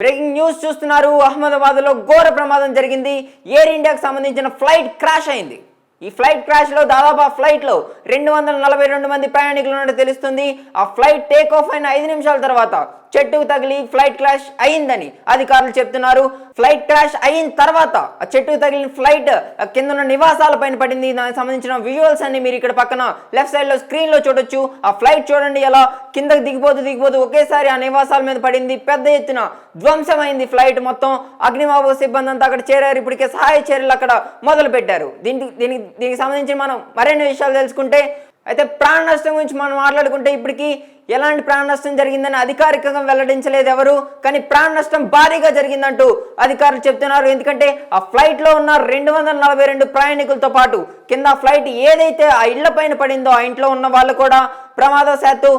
Breaking news చూస్తున్నారు. అహ్మదాబాద్లో ఘోర ప్రమాదం జరిగింది. ఎయిర్ ఇండియాకు సంబంధించిన ఫ్లైట్ క్రాష్ అయింది. ఈ ఫ్లైట్ క్రాష్లో దాదాపు ఆ ఫ్లైట్లో 242 మంది ప్రయాణికులు ఉన్నట్టు తెలుస్తుంది. ఆ ఫ్లైట్ టేక్ ఆఫ్ అయిన 5 నిమిషాల తర్వాత చెట్టుకు తగిలి ఫ్లైట్ క్రాష్ అయిందని అధికారులు చెప్తున్నారు. ఫ్లైట్ క్రాష్ అయిన తర్వాత ఆ చెట్టుకు తగిలిన ఫ్లైట్ కింద ఉన్న నివాసాల పైన పడింది. దానికి సంబంధించిన విజువల్స్ అన్ని మీరు ఇక్కడ పక్కన లెఫ్ట్ సైడ్ లో స్క్రీన్ లో చూడొచ్చు. ఆ ఫ్లైట్ చూడండి ఎలా కిందకి దిగిపోతూ ఒకేసారి ఆ నివాసాల మీద పడింది. పెద్ద ఎత్తున ధ్వంసమైంది ఫ్లైట్ మొత్తం. అగ్నిమాపక సిబ్బంది అంతా అక్కడ చేరారు. ఇప్పటికే సహాయ చర్యలు అక్కడ మొదలు పెట్టారు. దీనికి సంబంధించి మనం మరిన్ని విషయాలు తెలుసుకుంటే అయితే ప్రాణ నష్టం గురించి మనం మాట్లాడుకుంటే ఇప్పటికీ ఎలాంటి ప్రాణ నష్టం జరిగిందని అధికారికంగా వెల్లడించలేదు ఎవరు. కానీ ప్రాణ నష్టం భారీగా జరిగిందంటూ అధికారులు చెప్తున్నారు. ఎందుకంటే ఆ ఫ్లైట్లో ఉన్న 242 ప్రయాణికులతో పాటు కింద ఫ్లైట్ ఏదైతే ఆ ఇళ్ల పైన పడిందో ఆ ఇంట్లో ఉన్న వాళ్ళు కూడా ప్రమాదవశాత్తు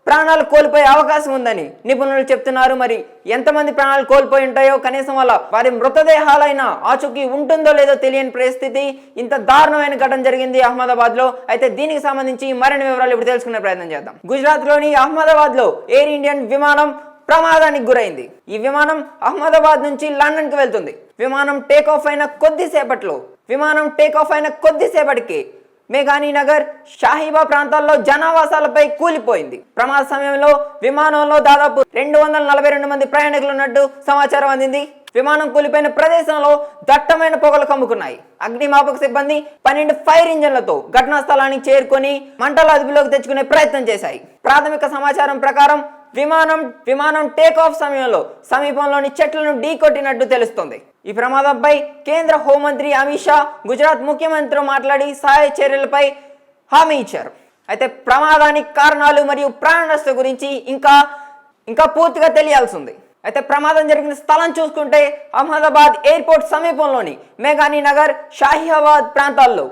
ప్రాణాలు కోల్పోయే అవకాశం ఉందని నిపుణులు చెప్తున్నారు. మరి ఎంతమంది ప్రాణాలు కోల్పోయి ఉంటాయో, కనీసం వారి మృతదేహాలైన ఆచూకీ ఉంటుందో లేదో తెలియని పరిస్థితి. ఇంత దారుణమైన ఘటన జరిగింది అహ్మదాబాద్ లో. అయితే దీనికి సంబంధించి మరిన్ని వివరాలు ఇప్పుడు తెలుసుకునే ప్రయత్నం చేద్దాం. గుజరాత్ లోని అహ్మదాబాద్ లో ఎయిర్ ఇండియన్ విమానం ప్రమాదానికి గురైంది. ఈ విమానం అహ్మదాబాద్ నుంచి లండన్ కి వెళ్తుంది. విమానం టేక్ ఆఫ్ అయిన కొద్దిసేపటికి మేఘానీ నగర్, షాహీబా ప్రాంతాల్లో జనావాసాలపై కూలిపోయింది. ప్రమాద సమయంలో విమానంలో దాదాపు 242 మంది ప్రయాణికులు ఉన్నట్టు సమాచారం అందింది. విమానం కూలిపోయిన ప్రదేశంలో దట్టమైన పొగలు కమ్ముకున్నాయి. అగ్నిమాపక సిబ్బంది 12 ఫైర్ ఇంజన్లతో ఘటనా స్థలానికి చేరుకొని మంటలు అదుపులోకి తెచ్చుకునే ప్రయత్నం చేశాయి. ప్రాథమిక సమాచారం ప్రకారం విమానం టేక్ ఆఫ్ సమయంలో సమీపంలోని చెట్లను ఢీకొట్టినట్టు తెలుస్తోంది. ఈ ప్రమాదంపై కేంద్ర హోంమంత్రి అమిత్ షా గుజరాత్ ముఖ్యమంత్రితో మాట్లాడి సహాయ చర్యలపై హామీ ఇచ్చారు. అయితే ప్రమాదానికి కారణాలు మరియు ప్రాణ నష్టం గురించి ఇంకా పూర్తిగా తెలియాల్సి ఉంది. అయితే ప్రమాదం జరిగిన స్థలం చూసుకుంటే అహ్మదాబాద్ ఎయిర్పోర్ట్ సమీపంలోని మేఘానీ నగర్, షాహీబాద్ ప్రాంతాల్లో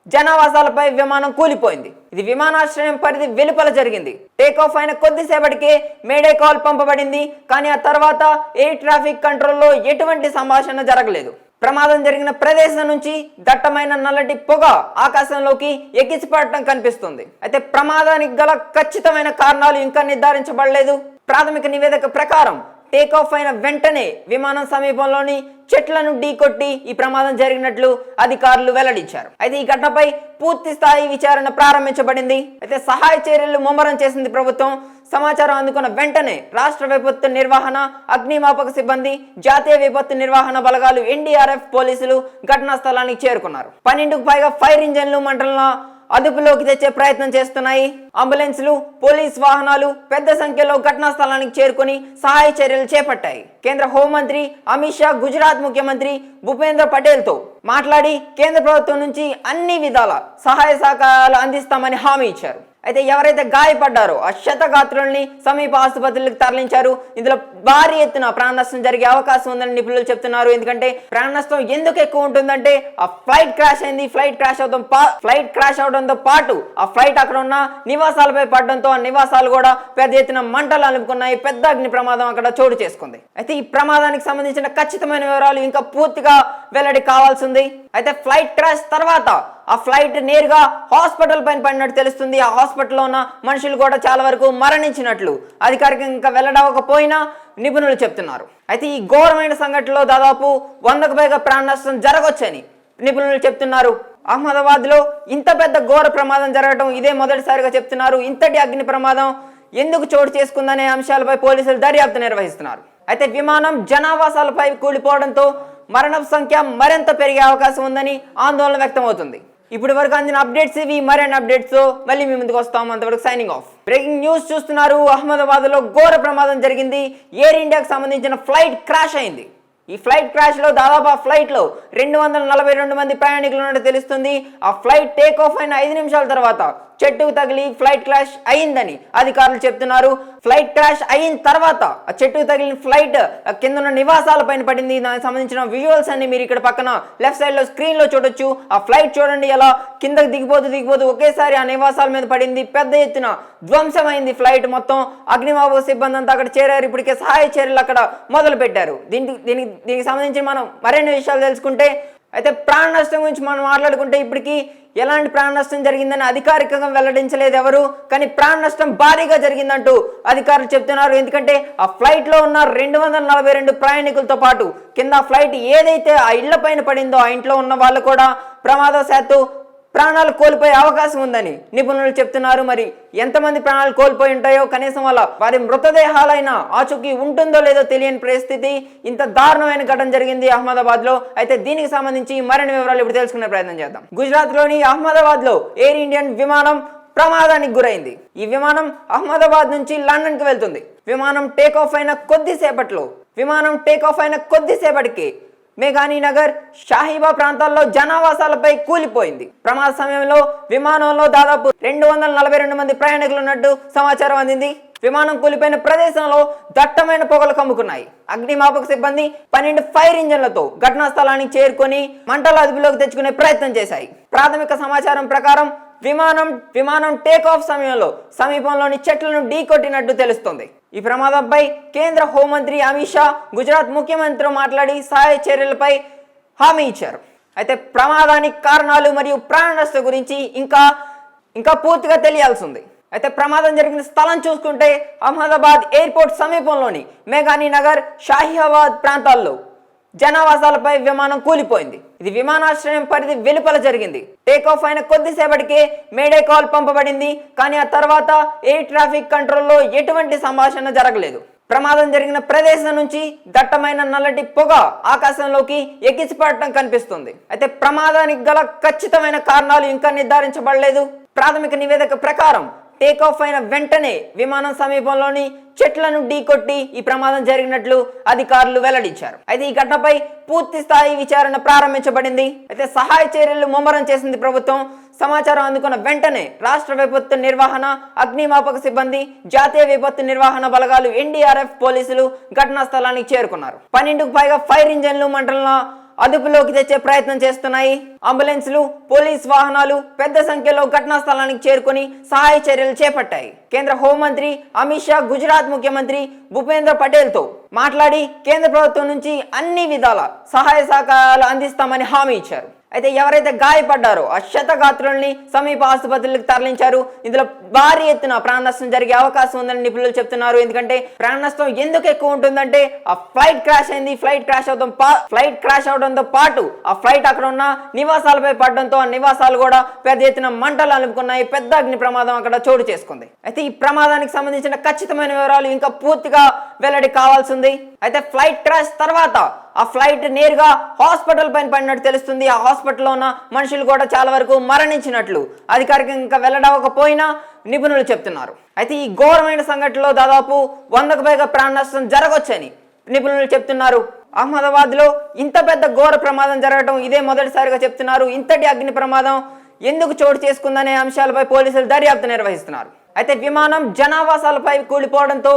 జనావాసాలపై విమానం కూలిపోయింది. ఇది విమానాశ్రయం పరిధి వెలుపల జరిగింది. టేక్ ఆఫ్ అయిన కొద్దిసేపటికే మేడే కాల్ పంపబడింది. కానీ ఆ తర్వాత ఎయిర్ ట్రాఫిక్ కంట్రోల్లో ఎటువంటి సంభాషణ జరగలేదు. ప్రమాదం జరిగిన ప్రదేశం నుంచి దట్టమైన నల్లటి పొగ ఆకాశంలోకి ఎగిసిపడటం కనిపిస్తుంది. అయితే ప్రమాదానికి గల ఖచ్చితమైన కారణాలు ఇంకా నిర్ధారించబడలేదు. ప్రాథమిక నివేదిక ప్రకారం టేక్ ఆఫ్ అయిన వెంటనే విమానం సమీపంలోని చెట్లను ఢీకొట్టి ఈ ప్రమాదం జరిగినట్లు అధికారులు వెల్లడించారు. అయితే ఈ ఘటనపై పూర్తి స్థాయి విచారణ ప్రారంభించబడింది. అయితే సహాయ చర్యలు ముమ్మరం చేసింది ప్రభుత్వం. సమాచారం అందుకున్న వెంటనే రాష్ట్ర విపత్తు నిర్వహణ, అగ్నిమాపక సిబ్బంది, జాతీయ విపత్తు నిర్వహణ బలగాలు, ఎన్డీఆర్ఎఫ్ పోలీసులు ఘటనా స్థలానికి చేరుకున్నారు. 12కు పైగా ఫైర్ ఇంజన్లు మంటలను అదుపులోకి తెచ్చే ప్రయత్నం చేస్తున్నాయి. అంబులెన్స్లు, పోలీస్ వాహనాలు పెద్ద సంఖ్యలో ఘటనా స్థలానికి చేరుకుని సహాయ చర్యలు చేపట్టాయి. కేంద్ర హోంమంత్రి అమిత్ షా గుజరాత్ ముఖ్యమంత్రి భూపేంద్ర పటేల్ తో మాట్లాడి కేంద్ర ప్రభుత్వం నుంచి అన్ని విధాల సహాయ సహకారాలు అందిస్తామని హామీ ఇచ్చారు. అయితే ఎవరైతే గాయపడ్డారో ఆ క్షతగాత్రుల్ని సమీప ఆసుపత్రులకు తరలించారు. ఇందులో భారీ ఎత్తున ప్రాణ నష్టం జరిగే అవకాశం ఉందని నిపుణులు చెప్తున్నారు. ఎందుకంటే ప్రాణ నష్టం ఎందుకు ఎక్కువ ఉంటుందంటే ఆ ఫ్లైట్ క్రాష్ అయింది. ఫ్లైట్ క్రాష్ అవడంతో పాటు ఆ ఫ్లైట్ అక్కడ ఉన్న నివాసాలపై పడడంతో ఆ నివాసాలు కూడా పెద్ద ఎత్తున మంటలు అలుపుకున్నాయి. పెద్ద అగ్ని ప్రమాదం అక్కడ చోటు చేసుకుంది. అయితే ఈ ప్రమాదానికి సంబంధించిన ఖచ్చితమైన వివరాలు ఇంకా పూర్తిగా వెల్లడి కావాల్సి ఉంది. అయితే ఫ్లైట్ క్రాష్ తర్వాత ఆ ఫ్లైట్ నేరుగా హాస్పిటల్ పైన పడినట్టు తెలుస్తుంది. ఆ హాస్పిటల్లో ఉన్న మనుషులు కూడా చాలా వరకు మరణించినట్లు అధికారికంగా వెల్లడవకపోయినా నిపుణులు చెప్తున్నారు. అయితే ఈ ఘోరమైన సంఘటనలో దాదాపు 100కు పైగా ప్రాణ నష్టం జరగొచ్చని నిపుణులు చెప్తున్నారు. అహ్మదాబాద్ లో ఇంత పెద్ద ఘోర ప్రమాదం జరగడం ఇదే మొదటిసారిగా చెప్తున్నారు. ఇంతటి అగ్ని ప్రమాదం ఎందుకు చోటు చేసుకుందనే అంశాలపై పోలీసులు దర్యాప్తు నిర్వహిస్తున్నారు. అయితే విమానం జనావాసాలపై కూలిపోవడంతో మరణం సంఖ్య మరింత పెరిగే అవకాశం ఉందని ఆందోళన వ్యక్తమవుతుంది. ఇప్పటి వరకు అందిన అప్డేట్స్ ఇవి. మరిన్ని అప్డేట్స్ తో మళ్ళీ మీ ముందుకు వస్తాం. అంతవరకు సైనింగ్ ఆఫ్. బ్రేకింగ్ న్యూస్ చూస్తున్నారు. అహ్మదాబాద్ లో ఘోర ప్రమాదం జరిగింది. ఎయిర్ ఇండియాకు సంబంధించిన ఫ్లైట్ క్రాష్ అయింది. ఈ ఫ్లైట్ క్రాష్ లో దాదాపు ఆ ఫ్లైట్ లో 242 మంది ప్రయాణికులు ఉన్నట్టు తెలుస్తుంది. ఆ ఫ్లైట్ టేక్ ఆఫ్ అయిన 5 నిమిషాల తర్వాత చెట్టుకు తగిలి ఫ్లైట్ క్రాష్ అయిందని అధికారులు చెప్తున్నారు. ఫ్లైట్ క్రాష్ అయిన తర్వాత ఆ చెట్టుకు తగిలిన ఫ్లైట్ కింద ఉన్న నివాసాల పైన పడింది. దానికి సంబంధించిన విజువల్స్ అన్ని మీరు ఇక్కడ పక్కన లెఫ్ట్ సైడ్ లో స్క్రీన్ లో చూడొచ్చు. ఆ ఫ్లైట్ చూడండి ఎలా కిందకి దిగిపోతూ ఒకేసారి ఆ నివాసాల మీద పడింది. పెద్ద ఎత్తున ధ్వంసమైంది ఫ్లైట్ మొత్తం. అగ్నిమాపక సిబ్బంది అంతా అక్కడ చేరారు. ఇప్పటికే సహాయ చర్యలు అక్కడ మొదలు పెట్టారు. దీనికి సంబంధించి మనం మరిన్ని విషయాలు తెలుసుకుంటే అయితే ప్రాణ నష్టం గురించి మనం మాట్లాడుకుంటే ఇప్పటికీ ఎలాంటి ప్రాణ నష్టం జరిగిందని అధికారికంగా వెల్లడించలేదు ఎవరు, కానీ ప్రాణ నష్టం భారీగా జరిగిందంటూ అధికారులు చెప్తున్నారు. ఎందుకంటే ఆ ఫ్లైట్లో ఉన్న 242 ప్రయాణికులతో పాటు కింద ఫ్లైట్ ఏదైతే ఆ ఇళ్ల పైన పడిందో ఆ ఇంట్లో ఉన్న వాళ్ళు కూడా ప్రమాదవశాత్తు ప్రాణాలు కోల్పోయే అవకాశం ఉందని నిపుణులు చెప్తున్నారు. మరి ఎంతమంది ప్రాణాలు కోల్పోయి ఉంటాయో, కనీసం వారి మృతదేహాలైనా ఆచూకీ ఉంటుందో లేదో తెలియని పరిస్థితి. ఇంత దారుణమైన ఘటన జరిగింది అహ్మదాబాద్ లో. అయితే దీనికి సంబంధించి మరిన్ని వివరాలు ఇప్పుడు తెలుసుకునే ప్రయత్నం చేద్దాం. గుజరాత్ లోని అహ్మదాబాద్ లో ఎయిర్ ఇండియన్ విమానం ప్రమాదానికి గురైంది. ఈ విమానం అహ్మదాబాద్ నుంచి లండన్ కి వెళ్తుంది. విమానం టేక్ ఆఫ్ అయిన కొద్దిసేపటికి మేఘానీ నగర్, షాహీబా ప్రాంతాల్లో జనావాసాలపై కూలిపోయింది. ప్రమాద సమయంలో విమానంలో దాదాపు 242 మంది ప్రయాణికులు ఉన్నట్టు సమాచారం అందింది. విమానం కూలిపోయిన ప్రదేశంలో దట్టమైన పొగలు కమ్ముకున్నాయి. అగ్నిమాపక సిబ్బంది 12 ఫైర్ ఇంజన్లతో ఘటనా స్థలానికి చేరుకొని మంటలు అదుపులోకి తెచ్చుకునే ప్రయత్నం చేశాయి. ప్రాథమిక సమాచారం ప్రకారం విమానం టేక్ ఆఫ్ సమయంలో సమీపంలోని చెట్లను ఢీకొట్టినట్టు తెలుస్తోంది. ఈ ప్రమాదంపై కేంద్ర హోంమంత్రి అమిత్ షా గుజరాత్ ముఖ్యమంత్రితో మాట్లాడి సహాయ చర్యలపై హామీ ఇచ్చారు. అయితే ప్రమాదానికి కారణాలు మరియు ప్రాణ నష్టం గురించి ఇంకా పూర్తిగా తెలియాల్సి ఉంది. అయితే ప్రమాదం జరిగిన స్థలం చూసుకుంటే అహ్మదాబాద్ ఎయిర్పోర్ట్ సమీపంలోని మేఘానీ నగర్, షాహీబాద్ ప్రాంతాల్లో జనావాసాలపై విమానం కూలిపోయింది. ఇది విమానాశ్రయం పరిధి వెలుపల జరిగింది. టేక్ ఆఫ్ అయిన కొద్దిసేపటికే మేడే కాల్ పంపబడింది. కానీ ఆ తర్వాత ఎయిర్ ట్రాఫిక్ కంట్రోల్లో ఎటువంటి సంభాషణ జరగలేదు. ప్రమాదం జరిగిన ప్రదేశం నుంచి దట్టమైన నల్లటి పొగ ఆకాశంలోకి ఎగిసిపడటం కనిపిస్తుంది. అయితే ప్రమాదానికి గల ఖచ్చితమైన కారణాలు ఇంకా నిర్ధారించబడలేదు. ప్రాథమిక నివేదిక ప్రకారం టేక్ ఆఫ్ అయిన వెంటనే విమానం సమీపంలోని చెట్లను ఢీకొట్టి ఈ ప్రమాదం జరిగినట్లు అధికారులు వెల్లడించారు. అయితే ఈ ఘటనపై పూర్తి స్థాయి విచారణ ప్రారంభించబడింది. అయితే సహాయ చర్యలు ముమ్మరం చేసింది ప్రభుత్వం. సమాచారం అందుకున్న వెంటనే రాష్ట్ర విపత్తు నిర్వహణ, అగ్నిమాపక సిబ్బంది, జాతీయ విపత్తు నిర్వహణ బలగాలు, NDRF పోలీసులు ఘటనా స్థలానికి చేరుకున్నారు. 12కు పైగా ఫైర్ ఇంజన్లు మంటలను అదుపులోకి తెచ్చే ప్రయత్నం చేస్తున్నాయి. అంబులెన్సులు, పోలీస్ వాహనాలు పెద్ద సంఖ్యలో ఘటనా స్థలానికి చేరుకొని సహాయ చర్యలు చేపట్టాయి. కేంద్ర హోంమంత్రి అమిత్ షా గుజరాత్ ముఖ్యమంత్రి భూపేంద్ర పటేల్ తో మాట్లాడి కేంద్ర ప్రభుత్వం నుంచి అన్ని విధాల సహాయ సహకారాలు అందిస్తామని హామీ ఇచ్చారు. అయితే ఎవరైతే గాయపడ్డారో ఆ క్షతగాత్రుల్ని సమీప ఆసుపత్రులకు తరలించారు. ఇందులో భారీ ఎత్తున ప్రాణ నష్టం జరిగే అవకాశం ఉందని నిపుణులు చెప్తున్నారు. ఎందుకంటే ప్రాణ నష్టం ఎందుకు ఎక్కువ ఉంటుందంటే ఆ ఫ్లైట్ క్రాష్ అయింది. ఫ్లైట్ క్రాష్ అవడంతో పాటు ఆ ఫ్లైట్ అక్కడ ఉన్న నివాసాలపై పడడంతో ఆ నివాసాలు కూడా పెద్ద ఎత్తున మంటలు అలుపుకున్నాయి. పెద్ద అగ్ని ప్రమాదం అక్కడ చోటు చేసుకుంది. అయితే ఈ ప్రమాదానికి సంబంధించిన ఖచ్చితమైన వివరాలు ఇంకా పూర్తిగా వెల్లడి కావాల్సి ఉంది. అయితే ఫ్లైట్ క్రాష్ తర్వాత ఆ ఫ్లైట్ నేరుగా హాస్పిటల్ పైన పడినట్టు తెలుస్తుంది. ఆ హాస్పిటల్లో ఉన్న మనుషులు కూడా చాలా వరకు మరణించినట్లు అధికారికంగా ఇంకా వెల్లడవకపోయినా నిపుణులు చెప్తున్నారు. అయితే ఈ ఘోరమైన సంఘటనలో దాదాపు 100కు పైగా ప్రాణ నష్టం జరగొచ్చని నిపుణులు చెప్తున్నారు. అహ్మదాబాద్ లో ఇంత పెద్ద ఘోర ప్రమాదం జరగడం ఇదే మొదటిసారిగా చెప్తున్నారు. ఇంతటి అగ్ని ప్రమాదం ఎందుకు చోటు చేసుకుందనే అంశాలపై పోలీసులు దర్యాప్తు నిర్వహిస్తున్నారు. అయితే విమానం జనావాసాలపై కూలిపోవడంతో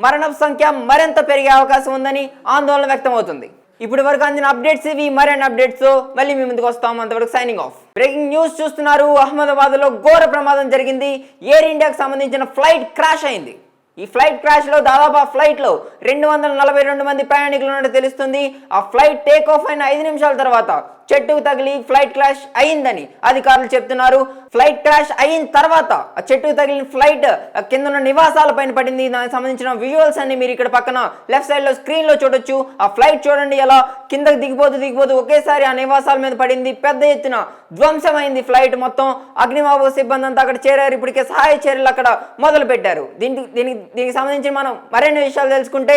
మరణం సంఖ్య మరింత పెరిగే అవకాశం ఉందని ఆందోళన వ్యక్తమవుతుంది. ఇప్పటి వరకు అందిన అప్డేట్స్ ఇవి. మరిన్ని అప్డేట్స్ తో మళ్ళీ మీ ముందుకు వస్తాం. అంతవరకు సైనింగ్ ఆఫ్. బ్రేకింగ్ న్యూస్ చూస్తున్నారు. అహ్మదాబాద్ లో ఘోర ప్రమాదం జరిగింది. ఎయిర్ ఇండియాకు సంబంధించిన ఫ్లైట్ క్రాష్ అయింది. ఈ ఫ్లైట్ క్రాష్ లో దాదాపు ఆ ఫ్లైట్ లో 242 మంది ప్రయాణికులు ఉన్నట్టు తెలుస్తుంది. ఆ ఫ్లైట్ టేక్ ఆఫ్ అయిన 5 నిమిషాల తర్వాత చెట్టుకు తగిలి ఫ్లైట్ క్రాష్ అయిందని అధికారులు చెప్తున్నారు. ఫ్లైట్ క్రాష్ అయిన తర్వాత ఆ చెట్టుకు తగిలిన ఫ్లైట్ కింద ఉన్న నివాసాల పైన పడింది. దానికి సంబంధించిన విజువల్స్ అన్ని మీరు ఇక్కడ పక్కన లెఫ్ట్ సైడ్ లో స్క్రీన్ లో చూడొచ్చు. ఆ ఫ్లైట్ చూడండి ఎలా కిందకి దిగిపోతూ ఒకేసారి ఆ నివాసాల మీద పడింది. పెద్ద ఎత్తున ధ్వంసమైంది ఫ్లైట్ మొత్తం. అగ్నిమాపక సిబ్బంది అంతా అక్కడ చేరారు. ఇప్పటికే సహాయ చర్యలు అక్కడ మొదలు పెట్టారు. దీనికి సంబంధించి మనం మరిన్ని విషయాలు తెలుసుకుంటే,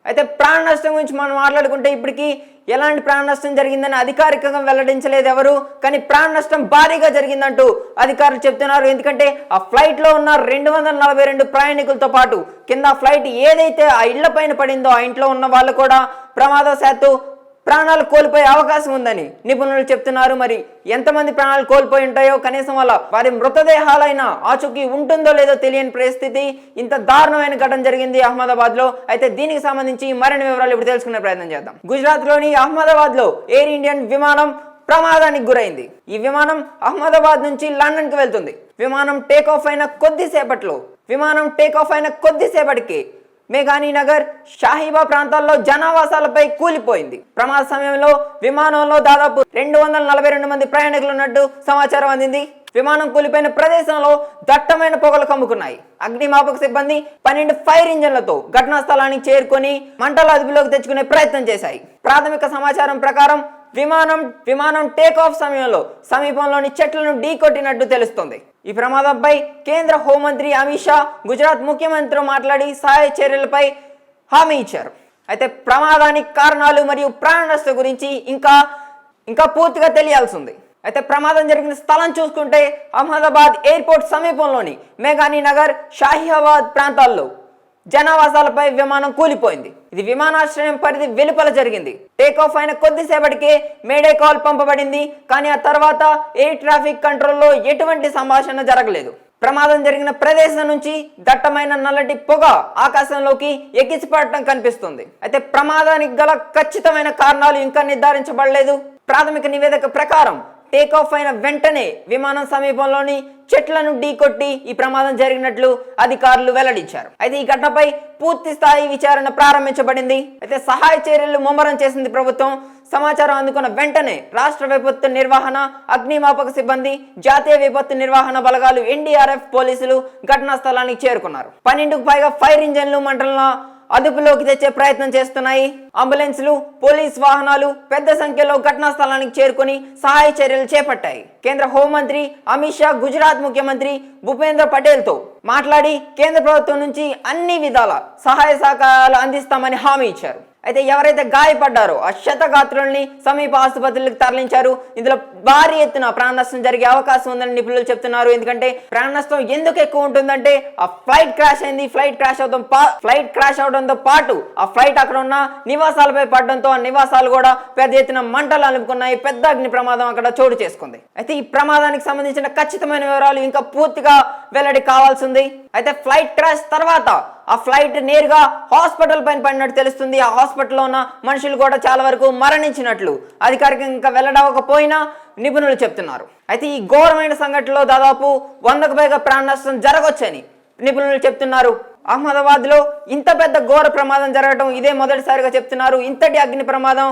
అయితే ప్రాణ నష్టం గురించి మనం మాట్లాడుకుంటే ఇప్పటికీ ఎలాంటి ప్రాణ నష్టం జరిగిందని అధికారికంగా వెల్లడించలేదు ఎవరు, కానీ ప్రాణ నష్టం భారీగా జరిగిందంటూ అధికారులు చెప్తున్నారు. ఎందుకంటే ఆ ఫ్లైట్లో ఉన్న 242 ప్రయాణికులతో పాటు కింద ఫ్లైట్ ఏదైతే ఆ ఇళ్ల పైన పడిందో ఆ ఇంట్లో ఉన్న వాళ్ళు కూడా ప్రమాదవశాత్తు ప్రాణాలు కోల్పోయే అవకాశం ఉందని నిపుణులు చెప్తున్నారు. మరి ఎంతమంది ప్రాణాలు కోల్పోయి ఉంటాయో, కనీసం వారి మృతదేహాలైనా ఆచూకీ ఉంటుందో లేదో తెలియని పరిస్థితి. ఇంత దారుణమైన ఘటన జరిగింది అహ్మదాబాద్ లో. అయితే దీనికి సంబంధించి మరిన్ని వివరాలు ఇప్పుడు తెలుసుకునే ప్రయత్నం చేద్దాం. గుజరాత్ లోని అహ్మదాబాద్ లో ఎయిర్ ఇండియన్ విమానం ప్రమాదానికి గురైంది. ఈ విమానం అహ్మదాబాద్ నుంచి లండన్ కి వెళ్తుంది. విమానం టేక్ ఆఫ్ అయిన కొద్దిసేపటికి మేఘానీ నగర్, షాహీబా ప్రాంతాల్లో జనావాసాలపై కూలిపోయింది. ప్రమాద సమయంలో విమానంలో దాదాపు 242 మంది ప్రయాణికులు ఉన్నట్టు సమాచారం అందింది. విమానం కూలిపోయిన ప్రదేశంలో దట్టమైన పొగలు కమ్ముకున్నాయి. అగ్నిమాపక సిబ్బంది 12 ఫైర్ ఇంజన్లతో ఘటనా స్థలానికి చేరుకొని మంటల అదుపులోకి తెచ్చుకునే ప్రయత్నం చేశాయి. ప్రాథమిక సమాచారం ప్రకారం విమానం టేక్ ఆఫ్ సమయంలో సమీపంలోని చెట్లను ఢీకొట్టినట్టు తెలుస్తోంది. ఈ ప్రమాదంపై కేంద్ర హోంమంత్రి అమిత్ షా గుజరాత్ ముఖ్యమంత్రితో మాట్లాడి సహాయ చర్యలపై హామీ ఇచ్చారు. అయితే ప్రమాదానికి కారణాలు మరియు ప్రాణ నష్టం గురించి ఇంకా పూర్తిగా తెలియాల్సి ఉంది. అయితే ప్రమాదం జరిగిన స్థలం చూసుకుంటే అహ్మదాబాద్ ఎయిర్పోర్ట్ సమీపంలోని మేఘానీ నగర్, షాహీబాద్ ప్రాంతాల్లో జనావాసాలపై విమానం కూలిపోయింది. ఇది విమానాశ్రయం పరిధి వెలుపల జరిగింది. టేకాఫ్ అయిన కొద్దిసేపటికే మేడే కాల్ పంపబడింది. కానీ ఆ తర్వాత ఎయిర్ ట్రాఫిక్ కంట్రోల్లో ఎటువంటి సంభాషణ జరగలేదు. ప్రమాదం జరిగిన ప్రదేశం నుంచి దట్టమైన నల్లటి పొగ ఆకాశంలోకి ఎగిసిపడటం కనిపిస్తుంది. అయితే ప్రమాదానికి గల ఖచ్చితమైన కారణాలు ఇంకా నిర్ధారించబడలేదు. ప్రాథమిక నివేదిక ప్రకారం టేకాఫ్ అయిన వెంటనే విమానం సమీపంలోని చెట్లను ఢీకొట్టి ఈ ప్రమాదం జరిగినట్లు అధికారులు వెల్లడించారు. అయితే ఈ ఘటనపై పూర్తి స్థాయి విచారణ ప్రారంభించబడింది. అయితే సహాయ చర్యలు ముమ్మరం చేసింది ప్రభుత్వం. సమాచారం అందుకున్న వెంటనే రాష్ట్ర విపత్తు నిర్వహణ, అగ్నిమాపక సిబ్బంది, జాతీయ విపత్తు నిర్వహణ బలగాలు, ఎన్డీఆర్ఎఫ్, పోలీసులు ఘటనా స్థలానికి చేరుకున్నారు. 12కు పైగా ఫైర్ ఇంజన్లు మంటలను అదుపులోకి తెచ్చే ప్రయత్నం చేస్తున్నాయి. అంబులెన్సులు, పోలీస్ వాహనాలు పెద్ద సంఖ్యలో ఘటనా స్థలానికి చేరుకుని సహాయ చర్యలు చేపట్టాయి. కేంద్ర హోంమంత్రి అమిత్ షా గుజరాత్ ముఖ్యమంత్రి భూపేంద్ర పటేల్తో మాట్లాడి కేంద్ర ప్రభుత్వం నుంచి అన్ని విధాల సహాయ సహకారాలు అందిస్తామని హామీ ఇచ్చారు. అయితే ఎవరైతే గాయపడ్డారో ఆ క్షతగాత్రుల్ని సమీప ఆసుపత్రులకు తరలించారు. ఇందులో భారీ ఎత్తున ప్రాణ నష్టం జరిగే అవకాశం ఉందని నిపుణులు చెప్తున్నారు. ఎందుకంటే ప్రాణ నష్టం ఎందుకు ఎక్కువ ఉంటుందంటే ఆ ఫ్లైట్ క్రాష్ అయింది. ఫ్లైట్ క్రాష్ అవడంతో పాటు ఆ ఫ్లైట్ అక్కడ ఉన్న నివాసాలపై పడడంతో ఆ నివాసాలు కూడా పెద్ద ఎత్తున మంటలు అలుపుకున్నాయి. పెద్ద అగ్ని ప్రమాదం అక్కడ చోటు చేసుకుంది. అయితే ఈ ప్రమాదానికి సంబంధించిన ఖచ్చితమైన వివరాలు ఇంకా పూర్తిగా వెల్లడి కావాల్సి ఉంది. అయితే ఫ్లైట్ క్రాష్ తర్వాత ఆ ఫ్లైట్ నేరుగా హాస్పిటల్ పైన పడినట్టు తెలుస్తుంది. ఆ హాస్పిటల్లో ఉన్న మనుషులు కూడా చాలా వరకు మరణించినట్లు అధికారికంగా ఇంకా వెల్లడవకపోయినా నిపుణులు చెప్తున్నారు. అయితే ఈ ఘోరమైన సంఘటనలో దాదాపు 100కు పైగా ప్రాణ నష్టం జరగొచ్చని నిపుణులు చెప్తున్నారు. అహ్మదాబాద్లో ఇంత పెద్ద ఘోర ప్రమాదం జరగడం ఇదే మొదటిసారిగా చెప్తున్నారు. ఇంతటి అగ్ని ప్రమాదం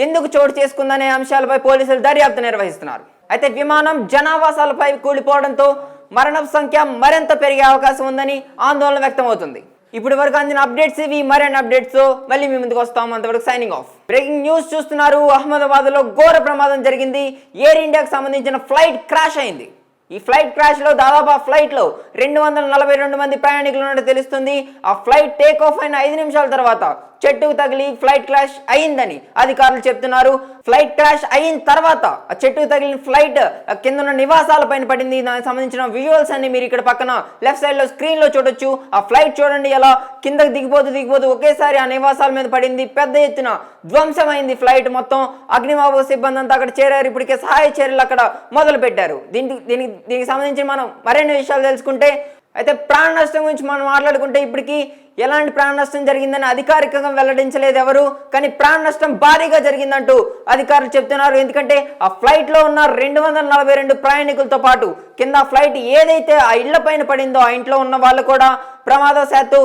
ఎందుకు చోటు చేసుకుందనే అంశాలపై పోలీసులు దర్యాప్తు నిర్వహిస్తున్నారు. అయితే విమానం జనావాసాలపై కూలిపోవడంతో మరణ సంఖ్య మరింత పెరిగే అవకాశం ఉందని ఆందోళన వ్యక్తమవుతుంది. ఇప్పటి వరకు అందిన అప్డేట్స్ ఇవి. మరిన్ని అప్డేట్స్ మళ్ళీ మీ ముందుకు వస్తాం. అంతవరకు సైనింగ్ ఆఫ్. బ్రేకింగ్ న్యూస్ చూస్తున్నారు. అహ్మదాబాద్లో ఘోర ప్రమాదం జరిగింది. ఎయిర్ ఇండియాకు సంబంధించిన ఫ్లైట్ క్రాష్ అయింది. ఈ ఫ్లైట్ క్రాష్లో దాదాపు ఆ ఫ్లైట్లో 242 మంది ప్రయాణికులు ఉన్నట్టు తెలుస్తుంది. ఆ ఫ్లైట్ టేక్ ఆఫ్ అయిన 5 నిమిషాల తర్వాత చెట్టుకు తగిలి ఫ్లైట్ క్రాష్ అయిందని అధికారులు చెప్తున్నారు. ఫ్లైట్ క్రాష్ అయిన తర్వాత ఆ చెట్టుకు తగిలిన ఫ్లైట్ కింద ఉన్న నివాసాల పైన పడింది. దానికి సంబంధించిన విజువల్స్ అన్ని మీరు ఇక్కడ పక్కన లెఫ్ట్ సైడ్ లో స్క్రీన్ లో చూడొచ్చు. ఆ ఫ్లైట్ చూడండి ఎలా కిందకి దిగిపోతూ ఒకేసారి ఆ నివాసాల మీద పడింది. పెద్ద ఎత్తున ధ్వంసమైంది ఫ్లైట్ మొత్తం. అగ్నిమాపక సిబ్బంది అంతా అక్కడ చేరారు. ఇప్పటికే సహాయ చర్యలు అక్కడ మొదలు పెట్టారు. దీనికి సంబంధించి మనం మరిన్ని విషయాలు తెలుసుకుంటే, అయితే ప్రాణ నష్టం గురించి మనం మాట్లాడుకుంటే ఇప్పటికీ ఎలాంటి ప్రాణ నష్టం జరిగిందని అధికారికంగా వెల్లడించలేదు ఎవరు. కానీ ప్రాణ నష్టం భారీగా జరిగిందంటూ అధికారులు చెప్తున్నారు. ఎందుకంటే ఆ ఫ్లైట్ లో ఉన్న 242 ప్రయాణికులతో పాటు కింద ఫ్లైట్ ఏదైతే ఆ ఇళ్ల పైన పడిందో ఆ ఇంట్లో ఉన్న వాళ్ళు కూడా ప్రమాదవశాత్తు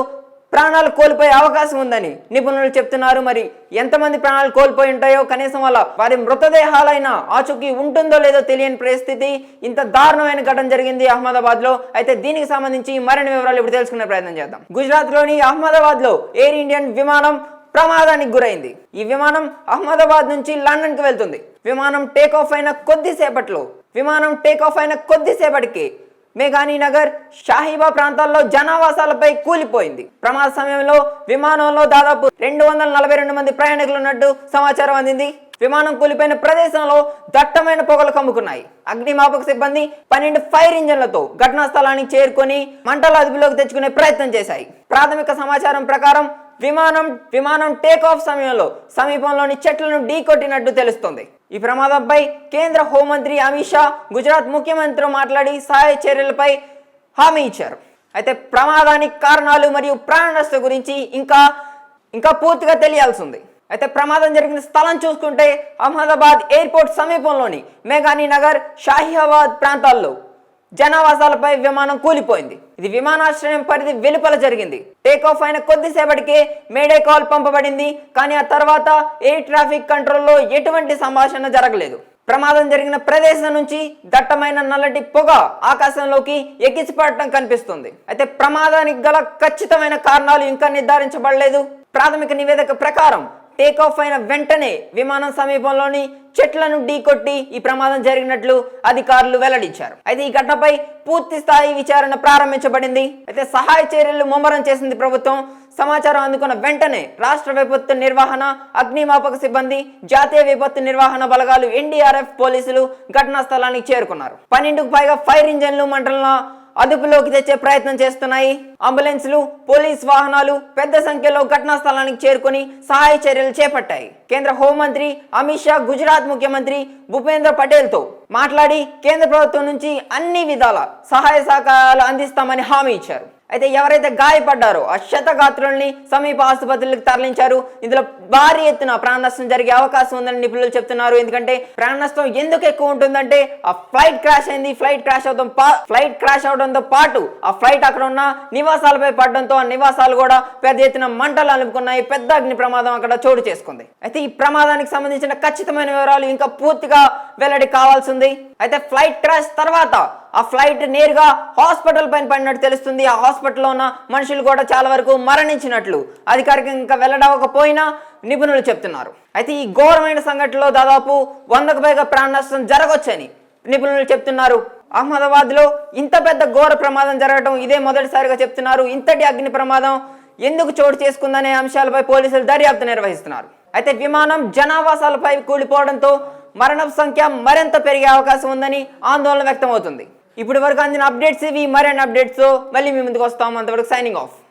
ప్రాణాలు కోల్పోయే అవకాశం ఉందని నిపుణులు చెప్తున్నారు. మరి ఎంతమంది ప్రాణాలు కోల్పోయి ఉంటాయో, కనీసం వారి మృతదేహాలైనా ఆచూకీ ఉంటుందో లేదో తెలియని పరిస్థితి. ఇంత దారుణమైన ఘటన జరిగింది అహ్మదాబాద్ లో. అయితే దీనికి సంబంధించి మరిన్ని వివరాలు ఇప్పుడు తెలుసుకునే ప్రయత్నం చేద్దాం. గుజరాత్ లోని అహ్మదాబాద్ లో ఎయిర్ ఇండియన్ విమానం ప్రమాదానికి గురైంది. ఈ విమానం అహ్మదాబాద్ నుంచి లండన్ కు వెళ్తుంది. విమానం టేక్ ఆఫ్ అయిన కొద్దిసేపటికి మేఘానీ నగర్, షాహీబా ప్రాంతాల్లో జనావాసాలపై కూలిపోయింది. ప్రమాద సమయంలో విమానంలో దాదాపు 242 మంది ప్రయాణికులు ఉన్నట్టు సమాచారం అందింది. విమానం కూలిపోయిన ప్రదేశంలో దట్టమైన పొగలు కమ్ముకున్నాయి. అగ్నిమాపక సిబ్బంది 12 ఫైర్ ఇంజన్లతో ఘటనా స్థలానికి చేరుకొని మంటల అదుపులోకి తెచ్చుకునే ప్రయత్నం చేశాయి. ప్రాథమిక సమాచారం ప్రకారం విమానం టేక్ ఆఫ్ సమయంలో సమీపంలోని చెట్లను ఢీకొట్టినట్టు తెలుస్తోంది. ఈ ప్రమాదంపై కేంద్ర హోంమంత్రి అమిత్ షా గుజరాత్ ముఖ్యమంత్రితో మాట్లాడి సహాయ చర్యలపై హామీ ఇచ్చారు. అయితే ప్రమాదానికి కారణాలు మరియు ప్రాణ నష్టం గురించి ఇంకా పూర్తిగా తెలియాల్సి ఉంది. అయితే ప్రమాదం జరిగిన స్థలం చూసుకుంటే అహ్మదాబాద్ ఎయిర్పోర్ట్ సమీపంలోని మేఘానీ నగర్, షాహీబాద్ ప్రాంతాల్లో జనావాసాలపై విమానం కూలిపోయింది. ఇది విమానాశ్రయం పరిధి వెలుపల జరిగింది. టేకాఫ్ అయిన కొద్దిసేపటికే మేడే కాల్ పంపబడింది. కానీ ఆ తర్వాత ఎయిర్ ట్రాఫిక్ కంట్రోల్లో ఎటువంటి సంభాషణ జరగలేదు. ప్రమాదం జరిగిన ప్రదేశం నుంచి దట్టమైన నల్లటి పొగ ఆకాశంలోకి ఎగిసిపడటం కనిపిస్తుంది. అయితే ప్రమాదానికి గల ఖచ్చితమైన కారణాలు ఇంకా నిర్ధారించబడలేదు. ప్రాథమిక నివేదిక ప్రకారం టేకాఫ్ అయిన వెంటనే విమానం సమీపంలోని చెట్లను ఢీకొట్టి ఈ ప్రమాదం జరిగినట్లు అధికారులు వెల్లడించారు. అయితే ఈ ఘటనపై పూర్తి స్థాయి విచారణ ప్రారంభించబడింది. అయితే సహాయ చర్యలు ముమ్మరం చేసింది ప్రభుత్వం. సమాచారం అందుకున్న వెంటనే రాష్ట్ర విపత్తు నిర్వహణ, అగ్నిమాపక సిబ్బంది, జాతీయ విపత్తు నిర్వహణ బలగాలు, ఎన్డీఆర్ఎఫ్ పోలీసులు ఘటనా స్థలానికి చేరుకున్నారు. 12కు పైగా ఫైర్ ఇంజన్లు మంటలను అదుపులోకి తెచ్చే ప్రయత్నం చేస్తున్నాయి. అంబులెన్సులు, పోలీస్ వాహనాలు పెద్ద సంఖ్యలో ఘటనా స్థలానికి చేరుకుని సహాయ చర్యలు చేపట్టాయి. కేంద్ర హోంమంత్రి అమిత్ షా గుజరాత్ ముఖ్యమంత్రి భూపేంద్ర పటేల్ తో మాట్లాడి కేంద్ర ప్రభుత్వం నుంచి అన్ని విధాల సహాయ సహకారాలు అందిస్తామని హామీ ఇచ్చారు. అయితే ఎవరైతే గాయపడ్డారో ఆ క్షతగాత్రుల్ని సమీప ఆసుపత్రులకు తరలించారు. ఇందులో భారీ ఎత్తున ప్రాణ నష్టం జరిగే అవకాశం ఉందని నిపుణులు చెప్తున్నారు. ఎందుకంటే ప్రాణ నష్టం ఎందుకు ఎక్కువ ఉంటుందంటే ఆ ఫ్లైట్ క్రాష్ అయింది. ఫ్లైట్ క్రాష్ అవడంతో పాటు ఆ ఫ్లైట్ అక్కడ ఉన్న నివాసాలపై పడడంతో ఆ నివాసాలు కూడా పెద్ద ఎత్తున మంటలు అలుపుకున్నాయి. పెద్ద అగ్ని ప్రమాదం అక్కడ చోటు చేసుకుంది. అయితే ఈ ప్రమాదానికి సంబంధించిన ఖచ్చితమైన వివరాలు ఇంకా పూర్తిగా వెల్లడి కావాల్సి ఉంది. అయితే ఫ్లైట్ క్రాష్ తర్వాత ఆ ఫ్లైట్ నేరుగా హాస్పిటల్ పైన పడినట్టు తెలుస్తుంది. ఆ హాస్పిటల్లో ఉన్న మనుషులు కూడా చాలా వరకు మరణించినట్లు అధికారికంగా వెల్లడవకపోయినా నిపుణులు చెప్తున్నారు. అయితే ఈ ఘోరమైన సంఘటనలో దాదాపు 100కు పైగా ప్రాణ నష్టం జరగవచ్చని నిపుణులు చెప్తున్నారు. అహ్మదాబాద్ లో ఇంత పెద్ద ఘోర ప్రమాదం జరగడం ఇదే మొదటిసారిగా చెప్తున్నారు. ఇంతటి అగ్ని ప్రమాదం ఎందుకు చోటు చేసుకుందనే అంశాలపై పోలీసులు దర్యాప్తు నిర్వహిస్తున్నారు. అయితే విమానం జనావాసాలపై కూలిపోవడంతో మరణ సంఖ్య మరింత పెరిగే అవకాశం ఉందని ఆందోళన వ్యక్తమవుతుంది. ఇప్పటి వరకు అందిన అప్డేట్స్ ఇవి. మరిన్ని అప్డేట్స్ మళ్ళీ మీ ముందుకు వస్తాం. అంతవరకు సైనింగ్ ఆఫ్.